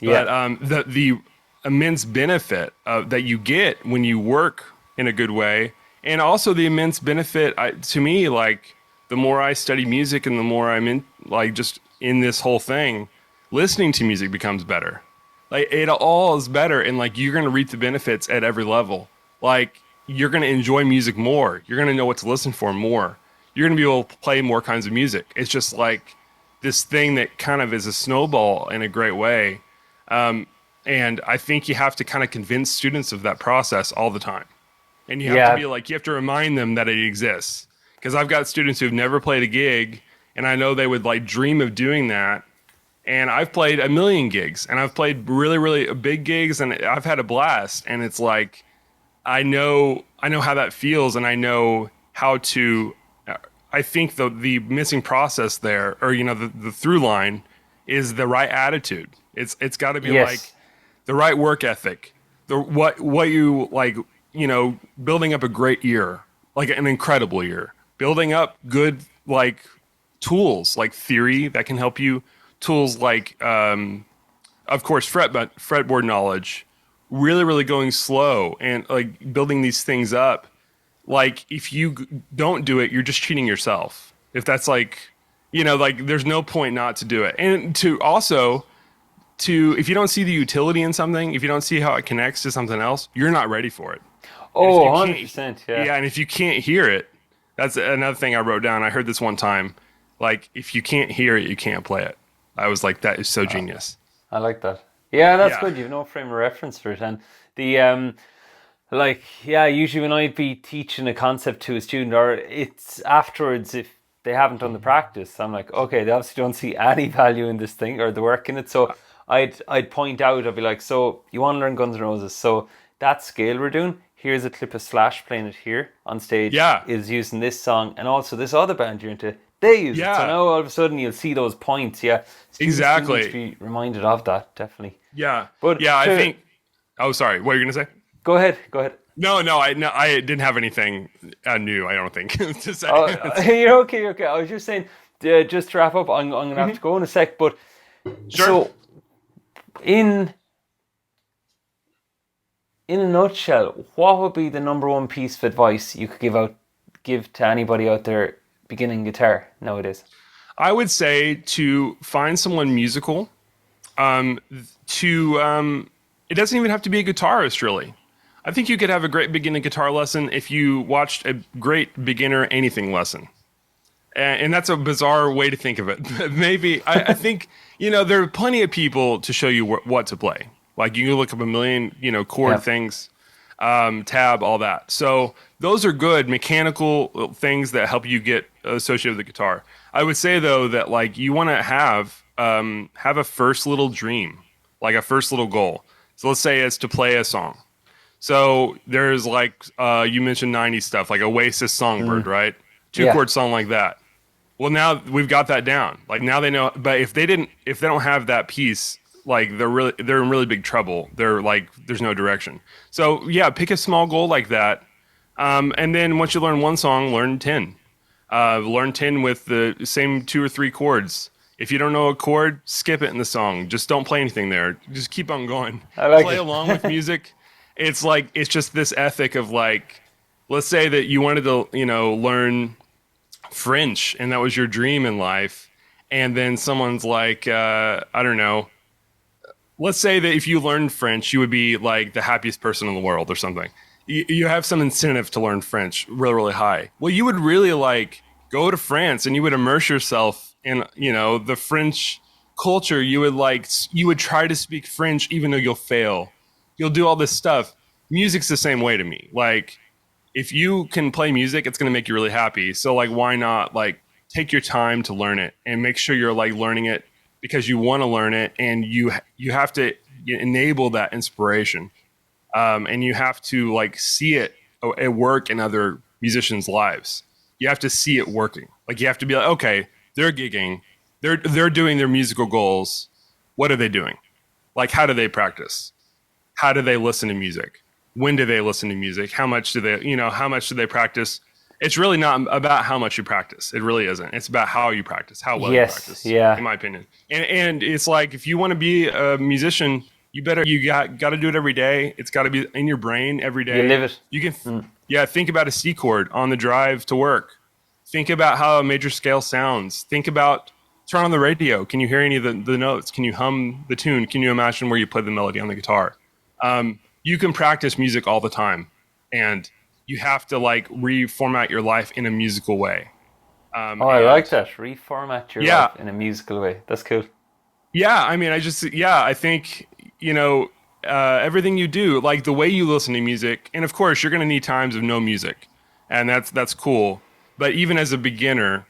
But the immense benefit that you get when you work in a good way, and also the immense benefit to me, like the more I study music and the more I'm in, like just in this whole thing, listening to music becomes better. Like it all is better, and like you're gonna reap the benefits at every level. Like you're gonna enjoy music more. You're gonna know what to listen for more. You're gonna be able to play more kinds of music. It's just like this thing that kind of is a snowball in a great way. And I think you have to kind of convince students of that process all the time. And you have to be like, you have to remind them that it exists. Because I've got students who've never played a gig, and I know they would like dream of doing that. And I've played a million gigs, and I've played really, really big gigs, and I've had a blast. And it's like, I know how that feels, and I know how to. I think the missing process there, or the through line, is the right attitude. It's got to be like the right work ethic, what you like, building up a great ear, like an incredible ear, building up good like tools, like theory that can help you, tools like of course fretboard knowledge, really, really going slow and like building these things up. like if you don't do it, you're just cheating yourself. If that's like, like there's no point not to do it. And to also to if you don't see the utility in something, if you don't see how it connects to something else, you're not ready for it. And if Oh, you can't, 100%. Yeah. yeah, and if you can't hear it, that's another thing I wrote down. I heard this one time, like if you can't hear it, you can't play it. I was like, that is so genius. I like that. Yeah, that's Yeah, good. You've no frame of reference for it. And the like, yeah, usually when I'd be teaching a concept to a student, or it's afterwards, if they haven't done the practice, I'm like, okay, they obviously don't see any value in this thing or the work in it. So I'd point out, I'd be like, so you want to learn Guns N' Roses, so that scale we're doing, here's a clip of Slash playing it here on stage, yeah, is using this song, and also this other band you're into, they use it. So yeah, now all of a sudden you'll see those points. Yeah, students do need to exactly. be reminded of that, definitely. Yeah, But yeah. I to think. Oh, sorry. What are you gonna say? go ahead, go ahead. No, I didn't have anything new. I don't think to say. Oh, you're okay, you're okay. I was just saying, just to wrap up, I'm gonna have to go in a sec. But Sure. so, in in a nutshell, what would be the number one piece of advice you could give to anybody out there beginning guitar nowadays? I would say to find someone musical. Um, it doesn't even have to be a guitarist, really. I think you could have a great beginning guitar lesson if you watched a great beginner anything lesson. And that's a bizarre way to think of it. But maybe I think there are plenty of people to show you what to play. Like you can look up a million chord Yeah, things, tab, all that. So those are good mechanical things that help you get associated with the guitar. I would say though that like you want to have a first little dream, like a first little goal. So let's say it's to play a song. So there's like you mentioned '90s stuff like Oasis Songbird, right? Two yeah, chord song like that. Well, now we've got that down. Like now they know. But if they don't have that piece, like they're in really big trouble. They're like, there's no direction. So yeah, pick a small goal like that, and then once you learn one song, learn 10. Learn 10 with the same 2 or 3 chords. If you don't know a chord, skip it in the song. Just don't play anything there. Just keep on going. I like Play along with it. music. It's like it's just this ethic of like, let's say that you wanted to learn French, and that was your dream in life. And then someone's like, I don't know. Let's say that if you learned French, you would be like the happiest person in the world or something. You have some incentive to learn French really, really high. Well, you would really like go to France and you would immerse yourself in, the French culture. You would try to speak French even though you'll fail. You'll do all this stuff. Music's the same way to me. Like, if you can play music, it's going to make you really happy. So like, why not like take your time to learn it and make sure you're like learning it because you want to learn it, and you have to enable that inspiration, and you have to like see it at work in other musicians' lives. You have to see it working. Like you have to be like, okay, they're gigging, they're doing their musical goals. What are they doing? Like, how do they practice? How do they listen to music? When do they listen to music? How much do they practice? It's really not about how much you practice. It really isn't. It's about how you practice, how well you Yes, practice, yeah, in my opinion. And it's like, if you want to be a musician, you got to do it every day. It's got to be in your brain every you day. live it. You can, yeah, think about a C chord on the drive to work. Think about how a major scale sounds. Think about turn on the radio. Can you hear any of the notes? Can you hum the tune? Can you imagine where you play the melody on the guitar? You can practice music all the time, and you have to like reformat your life in a musical way. Oh, I like And that. Reformat your yeah, life in a musical way. That's cool. yeah. I mean, I think you know everything you do, like the way you listen to music, and of course, you're going to need times of no music, and that's cool. But even as a beginner,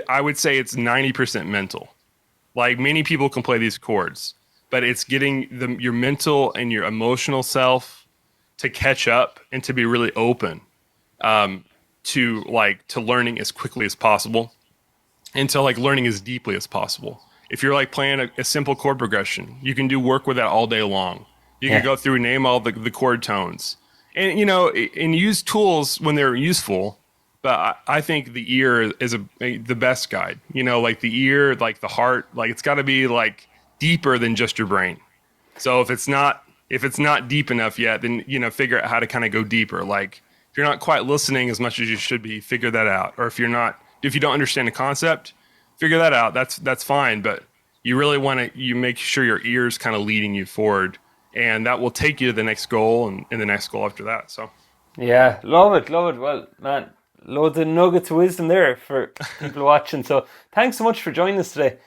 I would say it's 90% mental. Like many people can play these chords, but it's getting your mental and your emotional self to catch up and to be really open, to learning as quickly as possible, and to like learning as deeply as possible. If you're like playing a simple chord progression, you can do work with that all day long. You can Yeah, go through and name all the chord tones, and and use tools when they're useful. But I think the ear is the best guide. Like the ear, like the heart, like it's got to be like deeper than just your brain. So if it's not deep enough yet, then figure out how to kind of go deeper. Like if you're not quite listening as much as you should be, figure that out. Or if you don't understand the concept, figure that out. That's fine. But you really want to, you make sure your ears kind of leading you forward, and that will take you to the next goal and the next goal after that. So. Yeah, love it, love it. Well, man, loads of nuggets of wisdom there for people watching. So thanks so much for joining us today.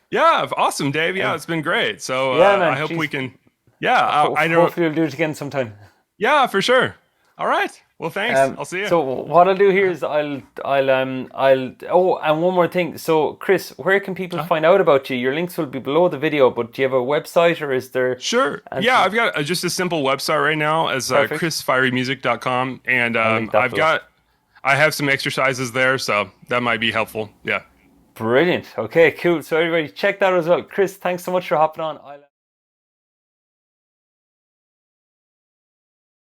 Yeah, awesome, Dave. Yeah, it's been great. So Yeah, man. I hope we Jeez. can. Yeah, I don't. Hopefully we'll do it again sometime. Yeah, for sure. All right. Well, thanks. I'll see you. So what I'll do here is oh, and one more thing. So Chris, where can people find out about you? Your links will be below the video, but do you have a website or is there? Sure. Yeah, I've got just a simple website right now as chrisfireymusic.com, and I have some exercises there, so that might be helpful. Yeah. Brilliant. Okay, cool. So everybody check that as well. Chris, thanks so much for hopping on.